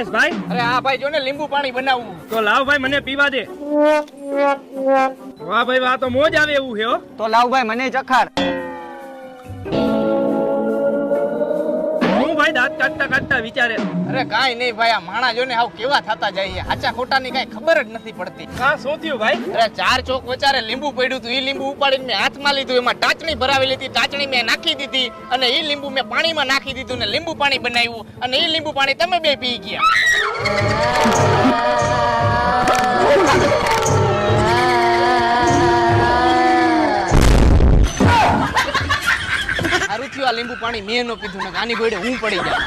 મહેશભાઈ? અરે હા ભાઈ, જો ને લીંબુ પાણી બનાવવું. તો લાવ ભાઈ, મને પીવા દે. વાહ ભાઈ વાહ, તો મોજ આવે એવું છે હો. તો લાવ ભાઈ મને ચખાડ. હું ભાઈ દાંત કાઢતા કાઢતા વિચારે. અરે કાંઈ નહીં ભાઈ, આ માણા જો ને હાવ કેવા થતા જાય, હાચા ખોટાની કાંઈ ખબર જ નથી પડતી. હા, શું થયું ભાઈ? અરે 4 ચોક વચારે લીંબુ પડ્યું હતું, ઈ લીંબુ ઉપાડીને મેં હાથમાં લીધું, એમાં ટાચણી ભરાવી લીધી, ટાચણી મેં નાખી દીધી અને ઈ લીંબુ મેં પાણીમાં નાખી દીધું ને લીંબુ પાણી બનાવ્યું અને ઈ લીંબુ પાણી તમે બે પી ગયા. સારું થયું આ લીંબુ પાણી મેં ન પીધું ને આની ગોળે હું પડી ગયા.